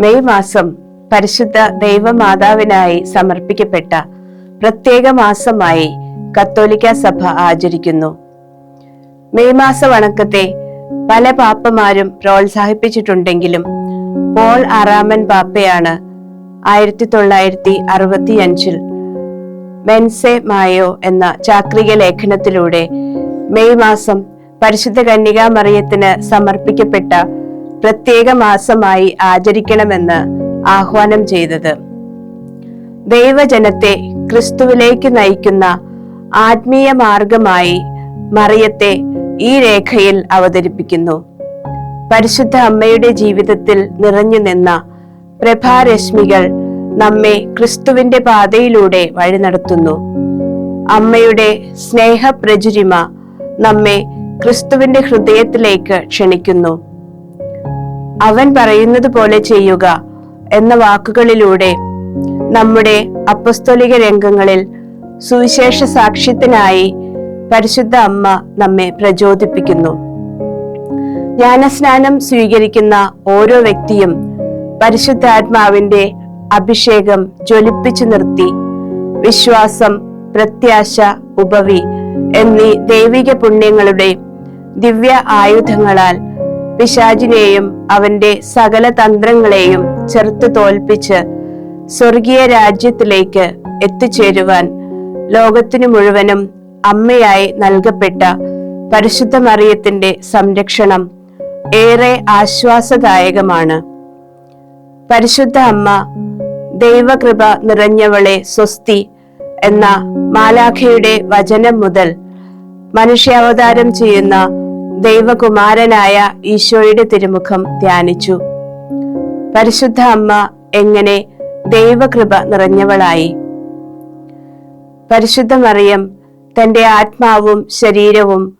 May മാസം പരിശുദ്ധ ദൈവമാതാവിനായി സമർപ്പിക്കപ്പെട്ട പ്രത്യേക മാസമായി കത്തോലിക്ക സഭ ആചരിക്കുന്നു. മെയ് മാസ വണക്കത്തെ പല പാപ്പമാരും പ്രോത്സാഹിപ്പിച്ചിട്ടുണ്ടെങ്കിലും പോൾ ആറാമൻ പാപ്പയാണ് 1965 മെൻസെ മായോ എന്ന ചാക്രിക ലേഖനത്തിലൂടെ മെയ് മാസം പരിശുദ്ധ കന്യകാ മറിയത്തിന് സമർപ്പിക്കപ്പെട്ട പ്രത്യേക മാസമായി ആചരിക്കണമെന്ന് ആഹ്വാനം ചെയ്തത്. ദൈവജനത്തെ ക്രിസ്തുവിലേക്ക് നയിക്കുന്ന ആത്മീയ മാർഗമായി മറിയത്തെ ഈ രേഖയിൽ അവതരിപ്പിക്കുന്നു. പരിശുദ്ധ അമ്മയുടെ ജീവിതത്തിൽ നിറഞ്ഞു നിന്ന പ്രഭാരശ്മികൾ നമ്മെ ക്രിസ്തുവിന്റെ പാതയിലൂടെ വഴി നടത്തുന്നു. അമ്മയുടെ സ്നേഹപ്രചുരിമ നമ്മെ ക്രിസ്തുവിന്റെ ഹൃദയത്തിലേക്ക് ക്ഷണിക്കുന്നു. അവൻ പറയുന്നത് പോലെ ചെയ്യുക എന്ന വാക്കുകളിലൂടെ നമ്മുടെ അപ്പസ്തോലിക രംഗങ്ങളിൽ സുവിശേഷ സാക്ഷ്യത്തിനായി പരിശുദ്ധ അമ്മ നമ്മെ പ്രചോദിപ്പിക്കുന്നു. ജ്ഞാനസ്നാനം സ്വീകരിക്കുന്ന ഓരോ വ്യക്തിയും പരിശുദ്ധാത്മാവിന്റെ അഭിഷേകം ജ്വലിപ്പിച്ചു നിർത്തി വിശ്വാസം, പ്രത്യാശ, ഉപവി എന്നീ ദൈവിക പുണ്യങ്ങളുടെ ദിവ്യ ആയുധങ്ങളാൽ പിശാചിനെയും അവന്റെ സകല തന്ത്രങ്ങളെയും ചെറുത്തു തോൽപ്പിച്ച് സ്വർഗീയ രാജ്യത്തിലേക്ക് എത്തിച്ചേരുവാൻ ലോകത്തിനു മുഴുവനും അമ്മയായി നൽകപ്പെട്ട പരിശുദ്ധ മറിയത്തിന്റെ സംരക്ഷണം ഏറെ ആശ്വാസദായകമാണ്. പരിശുദ്ധ അമ്മ ദൈവകൃപ നിറഞ്ഞവളെ സ്വസ്തി എന്ന മാലാഖയുടെ വചനം മുതൽ മനുഷ്യാവതാരം ചെയ്യുന്ന ദൈവകുമാരനായ ഈശോയുടെ തിരുമുഖം ധ്യാനിച്ചു. പരിശുദ്ധ അമ്മ എങ്ങനെ ദൈവകൃപ നിറഞ്ഞവളായി? പരിശുദ്ധ മറിയം തന്റെ ആത്മാവും ശരീരവും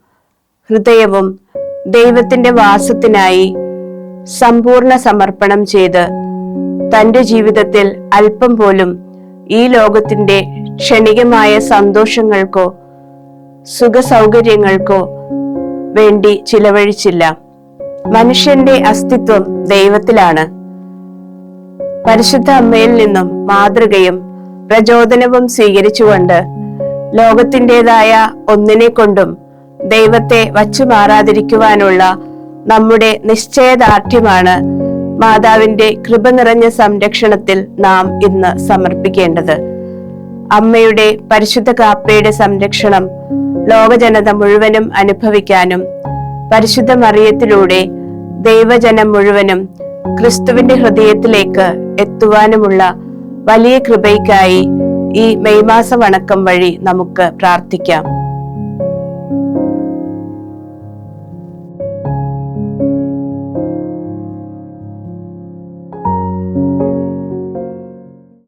ഹൃദയവും ദൈവത്തിന്റെ വാസത്തിനായി സമ്പൂർണ്ണ സമർപ്പണം ചെയ്ത് തന്റെ ജീവിതത്തിൽ അല്പം പോലും ഈ ലോകത്തിന്റെ ക്ഷണികമായ സന്തോഷങ്ങൾക്കോ സുഖസൗകര്യങ്ങൾക്കോ വേണ്ടി ചിലവഴിച്ചില്ല. മനുഷ്യന്റെ അസ്തിത്വം ദൈവത്തിലാണ്. പരിശുദ്ധ അമ്മയിൽ നിന്നും മാതൃകയും പ്രചോദനവും സ്വീകരിച്ചുകൊണ്ട് ലോകത്തിൻ്റെതായ ഒന്നിനെ കൊണ്ടും ദൈവത്തെ വച്ചുമാറാതിരിക്കുവാനുള്ള നമ്മുടെ നിശ്ചയദാർഢ്യമാണ് മാതാവിന്റെ കൃപ നിറഞ്ഞ സംരക്ഷണത്തിൽ നാം ഇന്ന് സമർപ്പിക്കേണ്ടത്. അമ്മയുടെ പരിശുദ്ധ കാപ്പയുടെ സംരക്ഷണം ലോകജനത മുഴുവനും അനുഭവിക്കാനും പരിശുദ്ധ മറിയത്തിലൂടെ ദൈവജനം മുഴുവനും ക്രിസ്തുവിന്റെ ഹൃദയത്തിലേക്ക് എത്തുവാനുമുള്ള വലിയ കൃപയ്ക്കായി ഈ മെയ് മാസ വണക്കം വഴി നമുക്ക് പ്രാർത്ഥിക്കാം.